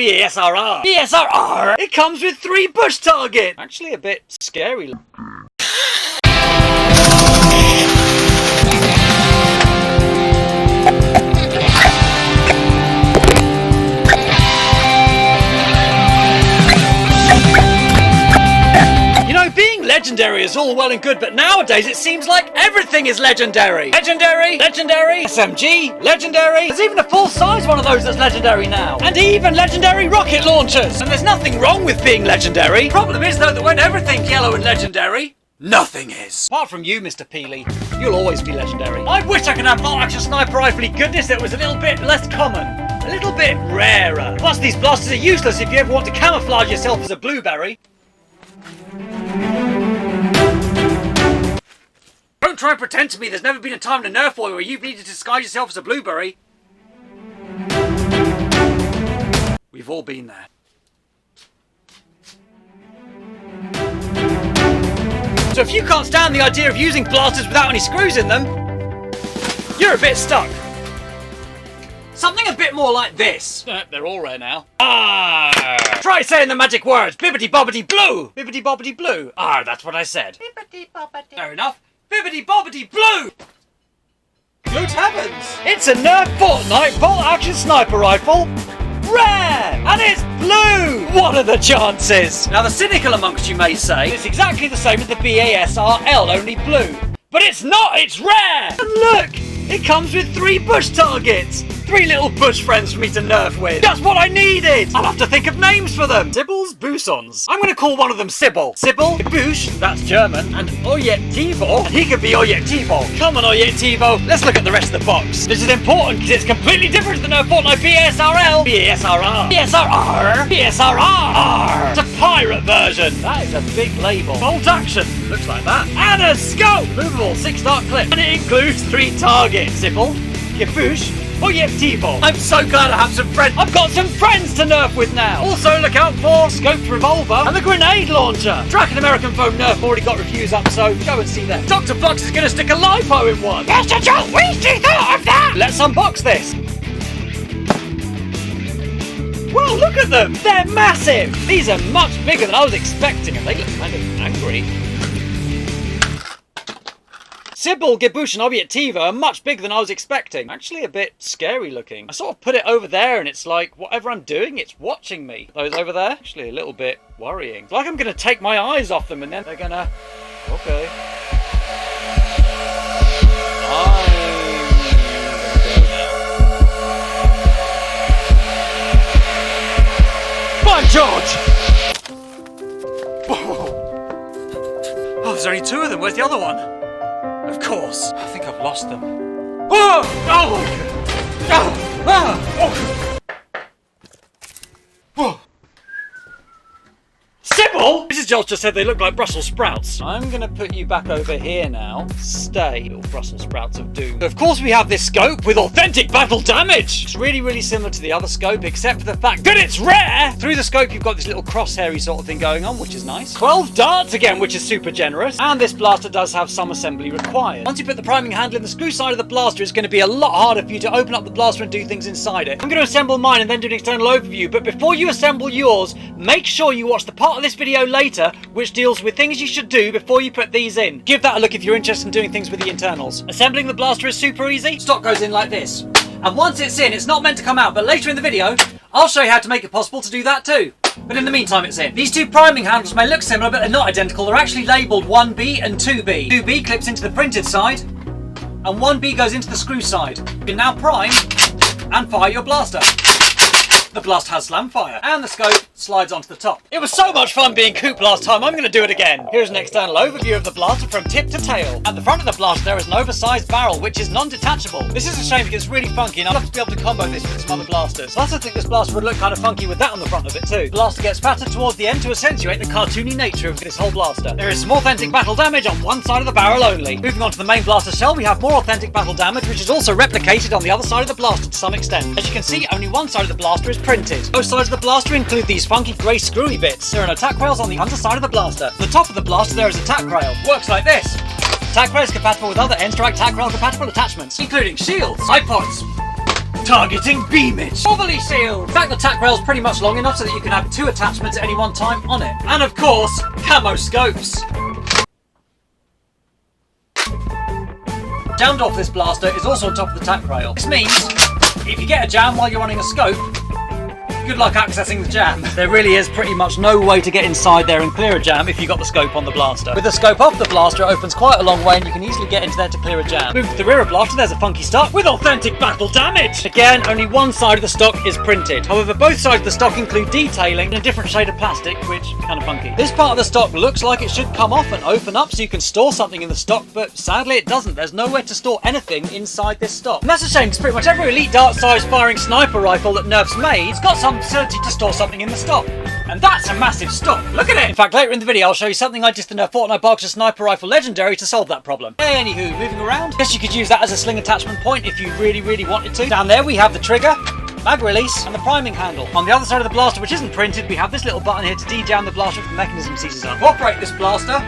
BASR-R. BASR-R. It comes with 3 bush targets. Actually a bit scary. Being legendary is all well and good, but nowadays it seems like everything is legendary. Legendary, legendary, SMG, legendary. There's even a full-size one of those that's legendary now. And even legendary rocket launchers. And there's nothing wrong with being legendary. Problem is, though, that when everything's yellow and legendary, nothing is. Apart from you, Mr. Peely, you'll always be legendary. I wish I could have bolt-action sniper rifle goodness that was a little bit less common. A little bit rarer. Plus, these blasters are useless if you ever want to camouflage yourself as a blueberry. Don't try and pretend to me there's never been a time in a Nerf war where you've needed to disguise yourself as a blueberry. We've all been there. So if you can't stand the idea of using blasters without any screws in them, you're a bit stuck. Something a bit more like this. They're all rare now. R. Try saying the magic words. Bibbidi bobbidi blue. Bibbidi bobbidi blue. R, that's what I said. Bibbidi bobbidi. Fair enough. Bibbidi bobbidi blue. Good heavens. It's a Nerf Fortnite bolt-action sniper rifle. Rare! And it's blue! What are the chances? Now the cynical amongst you may say it's exactly the same as the BASR-L, only blue. But it's not, it's rare! And look! It comes with 3 bush targets! 3 little bush friends for me to nerf with. That's what I needed! I'll have to think of names for them. Sibbles, Busons. I'm gonna call one of them Sybil. Sybil, Bush, that's German, and Oyetivor, and he could be Oyetivor. Come on, Oyetivor, let's look at the rest of the box. This is important because it's completely different than the Fortnite BASR-L. BASR-R. BASR-R. BASR-R. It's a pirate version. That is a big label. Bolt action. Looks like that. And a scope. Movable 6-dart clip. And it includes 3 targets. Sybil, Bush, Oyetivor. I'm so glad I have some friends. I've got some friends to nerf with now. Also look out for scoped revolver and the grenade launcher. Track and American Foam Nerf already got reviews up, so go and see them. Dr. Flux is going to stick a lipo in one. Mr. Jolt, we thought of that. Let's unbox this. Well, look at them. They're massive. These are much bigger than I was expecting, and they look kind of angry. Sybil, Gibush and Oyetivor are much bigger than I was expecting. Actually a bit scary looking. I sort of put it over there and it's like, whatever I'm doing, it's watching me. Those over there, actually a little bit worrying. It's like I'm going to take my eyes off them and then they're going to... Okay. By George! Whoa. Oh, there's only 2 of them. Where's the other one? Of course. I think I've lost them. Oh! Oh! Oh! Oh! Oh! Sybil! Mrs. Jolt just said they look like Brussels sprouts. I'm gonna put you back over here now. Stay, little Brussels sprouts of doom. Of course we have this scope with authentic battle damage. It's really, really similar to the other scope, except for the fact that it's rare. Through the scope you've got this little crosshairy sort of thing going on, which is nice. 12 darts again, which is super generous. And this blaster does have some assembly required. Once you put the priming handle in the screw side of the blaster, it's going to be a lot harder for you to open up the blaster and do things inside it. I'm going to assemble mine and then do an external overview, but before you assemble yours, make sure you watch the part of this video later which deals with things you should do before you put these in. Give that a look if you're interested in doing things with the internals. Assembling the blaster is super easy. Stock goes in like this. And once it's in, it's not meant to come out, but later in the video, I'll show you how to make it possible to do that too. But in the meantime, it's in. These 2 priming handles may look similar, but they're not identical. They're actually labelled 1B and 2B. 2B clips into the printed side, and 1B goes into the screw side. You can now prime and fire your blaster. The blast has slam fire, and the scope slides onto the top. It was so much fun being Coop last time, I'm going to do it again. Here's an external overview of the blaster from tip to tail. At the front of the blaster there is an oversized barrel, which is non-detachable. This is a shame because it's really funky, and I'd love to be able to combo this with some other blasters. Plus I think this blaster would look kind of funky with that on the front of it too. The blaster gets fatter towards the end to accentuate the cartoony nature of this whole blaster. There is some authentic battle damage on one side of the barrel only. Moving on to the main blaster shell, we have more authentic battle damage, which is also replicated on the other side of the blaster to some extent. As you can see, only one side of the blaster is printed. Both sides of the blaster include these funky grey screwy bits. There are attack rails on the underside of the blaster. On the top of the blaster there is a tack rail. Works like this. Tack rail is compatible with other N-Strike tack rail compatible attachments, including shields, side pods, Targeting beamage. Overly sealed. In fact, the tack rail is pretty much long enough so that you can have 2 attachments at any one time on it. And of course, camo scopes. Jammed off this blaster is also on top of the tack rail. This means, if you get a jam while you're running a scope, good luck accessing the jam. There really is pretty much no way to get inside there and clear a jam if you've got the scope on the blaster. With the scope off the blaster, it opens quite a long way and you can easily get into there to clear a jam. Move to the rear of the blaster, there's a funky stock with authentic battle damage. Again, only one side of the stock is printed. However, both sides of the stock include detailing in a different shade of plastic, which is kind of funky. This part of the stock looks like it should come off and open up so you can store something in the stock, but sadly it doesn't. There's nowhere to store anything inside this stock. And that's a shame, because pretty much every elite dart-sized firing sniper rifle that Nerf's made has got some facility to store something in the stock. And that's a massive stock. Look at it! In fact, later in the video I'll show you something I did to the Nerf Fortnite BASR-R Sniper Rifle Legendary to solve that problem. Anywho, moving around. Guess you could use that as a sling attachment point if you really wanted to. Down there we have the trigger, mag release, and the priming handle. On the other side of the blaster, which isn't printed, we have this little button here to de-jam the blaster if the mechanism seizes up. Operate this blaster.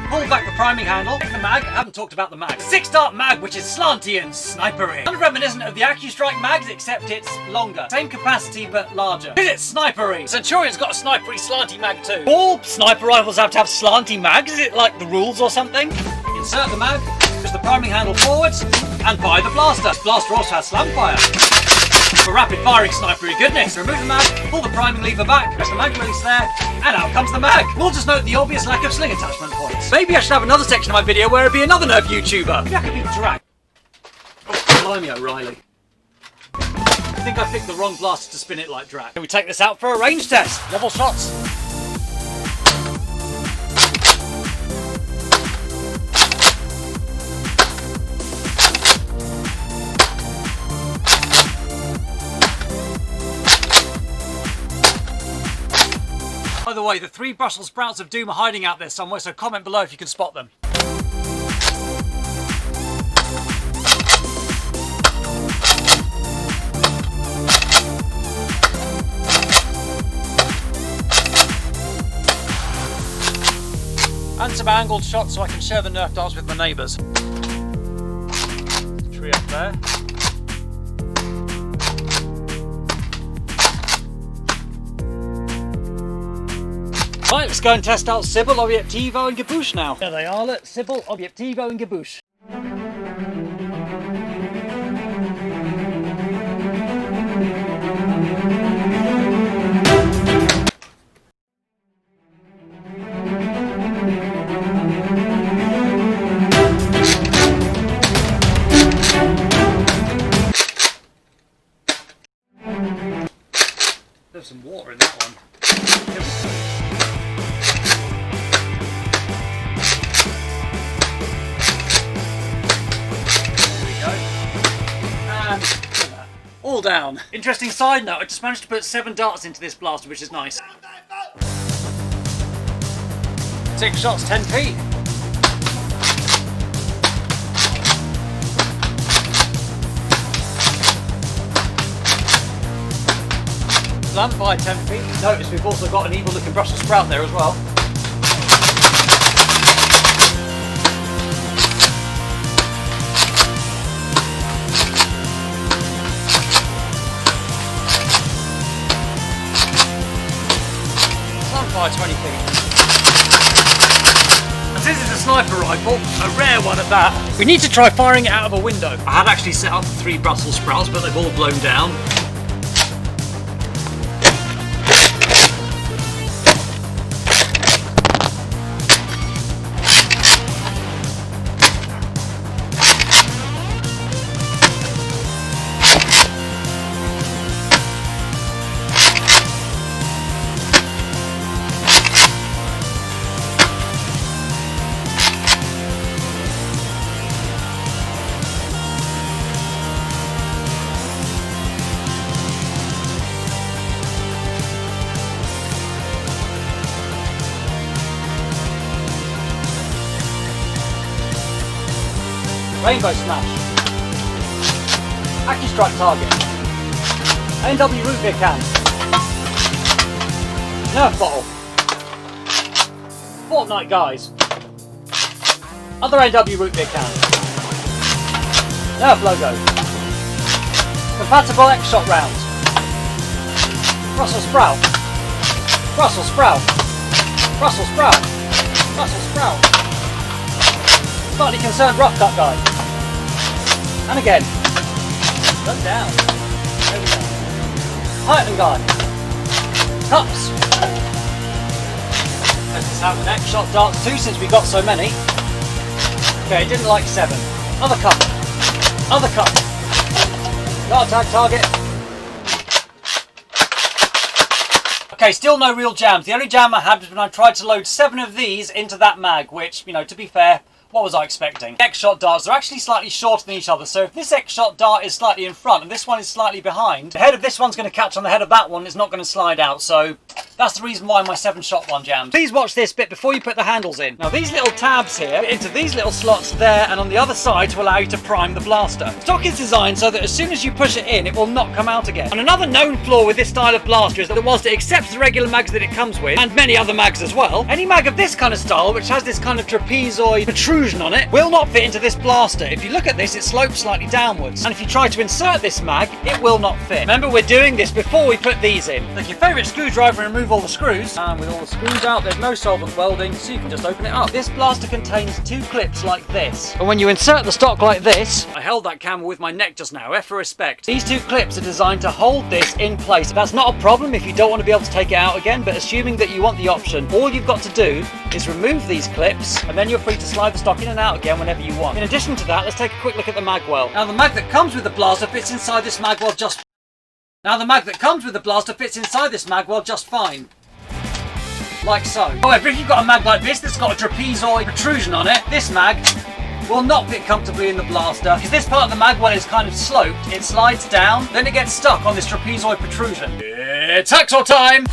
Pull back the priming handle. The mag, I haven't talked about the mag. 6-dart mag, which is slanty and snipery. Kind of reminiscent of the AccuStrike mags, except it's longer. Same capacity, but larger. Because it's snipery. Centurion's got a snipery slanty mag too. All sniper rifles have to have slanty mags. Is it like the rules or something? Insert the mag, push the priming handle forwards, and fire the blaster. This blaster also has slam fire. For rapid firing snipery goodness. Remove the mag, pull the priming lever back, press the mag release there, and out comes the mag. We'll just note the obvious lack of sling attachment points. Maybe I should have another section of my video where it'd be another Nerf YouTuber. Maybe I could be drag. Oh, blimey O'Reilly. I think I picked the wrong blaster to spin it like drag. Can we take this out for a range test? Level shots. By the way, the 3 Brussels sprouts of doom are hiding out there somewhere, so comment below if you can spot them. And some angled shots so I can share the Nerf darts with my neighbours. Tree up there. Right, let's go and test out Sybil, Obiettivo and Gabouche now. There they are, look, Sybil, Obiettivo and Gabouche. There's some water in that one. All down. Interesting side note, I just managed to put 7 darts into this blaster, which is nice. 6 shots, 10 feet. Slam by 10 feet. Notice we've also got an evil looking Brussels sprout there as well. By 20 feet. And this is a sniper rifle, a rare one at that. We need to try firing it out of a window. I had actually set up 3 Brussels sprouts, but they've all blown down. Rainbow Smash, AccuStrike target, NW root beer can, Nerf bottle, Fortnite guys, other NW root beer can, Nerf logo, Compatible X-Shot rounds. Brussels sprout. Brussels sprout. Brussels sprout. Brussels sprout. Slightly concerned rough cut guy. And again. Look down. There we go. Titan guy. Cups. Let's have an X-Shot darts too, since we got so many. Okay, didn't like 7. Other cup. Other cup. Dart tag target. Okay, still no real jams. The only jam I had was when I tried to load 7 of these into that mag, which, you know, to be fair, what was I expecting? X-Shot darts are actually slightly shorter than each other, so if this X-Shot dart is slightly in front and this one is slightly behind, the head of this one's going to catch on the head of that one, it's not going to slide out, so that's the reason why my 7-shot one jammed. Please watch this bit before you put the handles in. Now these little tabs here fit into these little slots there and on the other side to allow you to prime the blaster. Stock is designed so that as soon as you push it in, it will not come out again. And another known flaw with this style of blaster is that whilst it accepts the regular mags that it comes with, and many other mags as well, any mag of this kind of style, which has this kind of trapezoid protrusion on it, will not fit into this blaster. If you look at this, it slopes slightly downwards. And if you try to insert this mag, it will not fit. Remember, we're doing this before we put these in. Take your favourite screwdriver and remove all the screws. And with all the screws out, there's no solvent welding, so you can just open it up. This blaster contains 2 clips like this. And when you insert the stock like this, I held that camera with my neck just now, F for respect. These 2 clips are designed to hold this in place. That's not a problem if you don't want to be able to take it out again, but assuming that you want the option, all you've got to do is remove these clips, and then you're free to slide the stock in and out again whenever you want. In addition to that, let's take a quick look at the magwell. Now the mag that comes with the blaster fits inside this magwell just fine. Like so. However, if you've got a mag like this that's got a trapezoid protrusion on it, this mag will not fit comfortably in the blaster because this part of the magwell is kind of sloped. It slides down, then it gets stuck on this trapezoid protrusion. It's hacksaw time!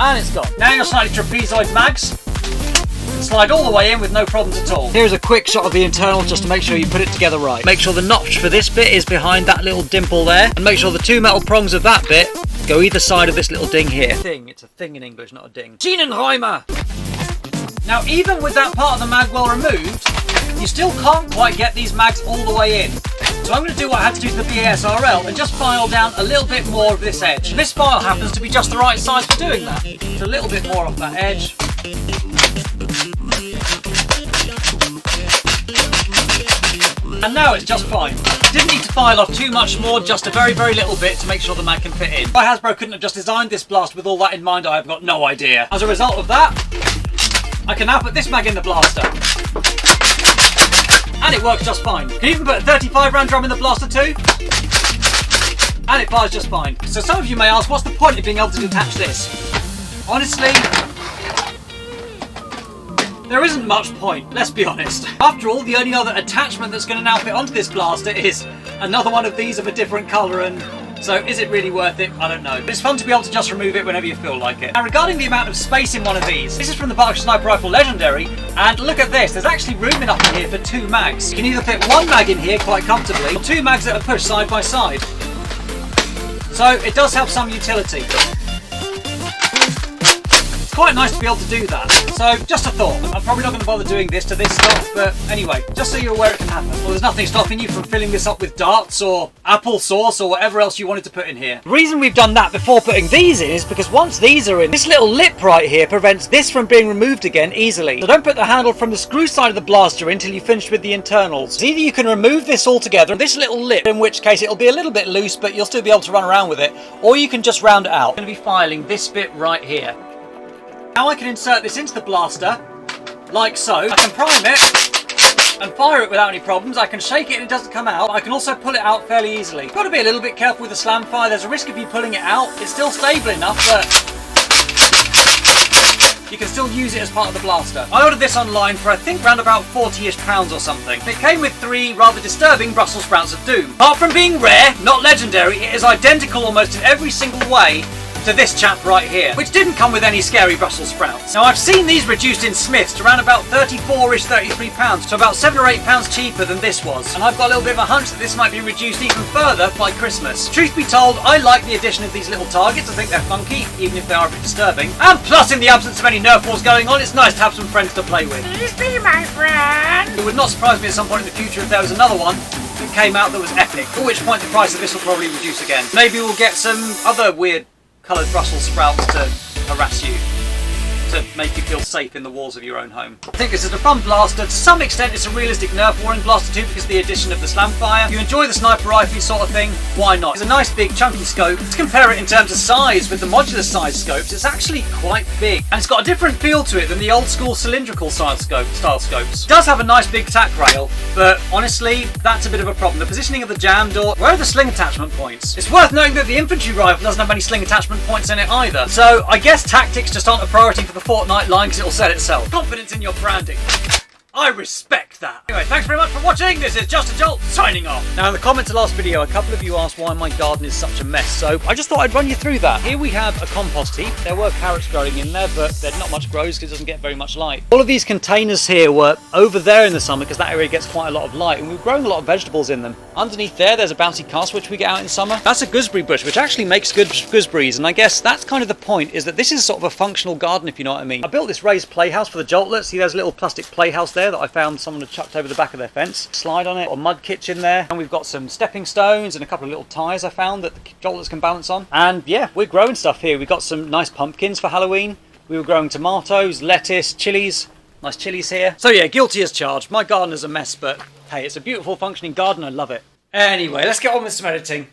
And it's gone. Now your slightly trapezoid mags can slide all the way in with no problems at all. Here's a quick shot of the internals just to make sure you put it together right. Make sure the notch for this bit is behind that little dimple there, and make sure the 2 metal prongs of that bit go either side of this little ding here. It's a thing in English, not a ding. Schienenräumer! Now even with that part of the magwell removed, you still can't quite get these mags all the way in. So I'm going to do what I had to do to the BASR-L and just file down a little bit more of this edge. This file happens to be just the right size for doing that. Just a little bit more off that edge. And now it's just fine. Didn't need to file off too much more, just a very, very little bit to make sure the mag can fit in. Why Hasbro couldn't have just designed this blaster with all that in mind, I have got no idea. As a result of that, I can now put this mag in the blaster. And it works just fine. You can even put a 35 round drum in the blaster too. And it fires just fine. So some of you may ask, what's the point of being able to detach this? Honestly, there isn't much point, let's be honest. After all, the only other attachment that's going to now fit onto this blaster is another one of these of a different colour, and so is it really worth it? I don't know. But it's fun to be able to just remove it whenever you feel like it. Now regarding the amount of space in one of these, this is from the BASR Sniper Rifle Legendary, and look at this, there's actually room enough in here for 2 mags. You can either fit 1 mag in here quite comfortably, or 2 mags that are pushed side by side. So it does have some utility. It's quite nice to be able to do that. So just a thought. I'm probably not going to bother doing this to this stuff, but anyway, just so you're aware it can happen. Well, there's nothing stopping you from filling this up with darts or applesauce or whatever else you wanted to put in here. The reason we've done that before putting these in is because once these are in, this little lip right here prevents this from being removed again easily. So don't put the handle from the screw side of the blaster in until you finish with the internals. Either you can remove this altogether, this little lip, in which case it'll be a little bit loose, but you'll still be able to run around with it, or you can just round it out. I'm going to be filing this bit right here. Now I can insert this into the blaster, like so. I can prime it and fire it without any problems. I can shake it and it doesn't come out. I can also pull it out fairly easily. You've got to be a little bit careful with the slam fire. There's a risk of you pulling it out. It's still stable enough, but you can still use it as part of the blaster. I ordered this online for I think around about £40-ish or something. It came with 3 rather disturbing Brussels sprouts of doom. Apart from being rare, not legendary, it is identical almost in every single way to this chap right here, which didn't come with any scary Brussels sprouts. Now I've seen these reduced in Smiths to around about 34-ish, 33 pounds, so about 7 or 8 pounds cheaper than this was. And I've got a little bit of a hunch that this might be reduced even further by Christmas. Truth be told, I like the addition of these little targets. I think they're funky, even if they are a bit disturbing. And plus, in the absence of any Nerf wars going on, it's nice to have some friends to play with. Please be my friend! It would not surprise me at some point in the future if there was another one that came out that was epic, at which point the price of this will probably reduce again. Maybe we'll get some other weird coloured Brussels sprouts to harass you, to make you feel safe in the walls of your own home. I think this is a fun blaster. To some extent it's a realistic Nerf warring blaster too, because of the addition of the slam fire. If you enjoy the sniper rifle sort of thing, why not? It's a nice big chunky scope. To compare it in terms of size with the modular size scopes, it's actually quite big. And it's got a different feel to it than the old school cylindrical style scopes. It does have a nice big tack rail, but honestly, that's a bit of a problem. The positioning of the jam door, where are the sling attachment points? It's worth noting that the infantry rifle doesn't have any sling attachment points in it either. So I guess tactics just aren't a priority for the Fortnite line because it'll sell itself. Confidence in your branding. I respect that. Anyway, thanks very much for watching. This is Just a Jolt, signing off. Now, in the comments of the last video, a couple of you asked why my garden is such a mess, so I just thought I'd run you through that. Here we have a compost heap. There were carrots growing in there, but not much grows because it doesn't get very much light. All of these containers here were over there in the summer because that area gets quite a lot of light, and we're growing a lot of vegetables in them. Underneath there's a bouncy castle which we get out in summer. That's a gooseberry bush, which actually makes good gooseberries, and I guess that's kind of the point, is that this is sort of a functional garden, if you know what I mean. I built this raised playhouse for the Joltlets. See, there's a little plastic playhouse there that I found someone had chucked over the back of their fence. Slide on it, or mud kitchen there, and we've got some stepping stones and a couple of little tyres I found that the Joltlets can balance on. And yeah, we're growing stuff here. We've got some nice pumpkins for Halloween. We were growing tomatoes, lettuce, chilies. Nice chilies here. So yeah, guilty as charged. My garden is a mess, but hey, it's a beautiful functioning garden. I love it. Anyway, let's get on with some editing.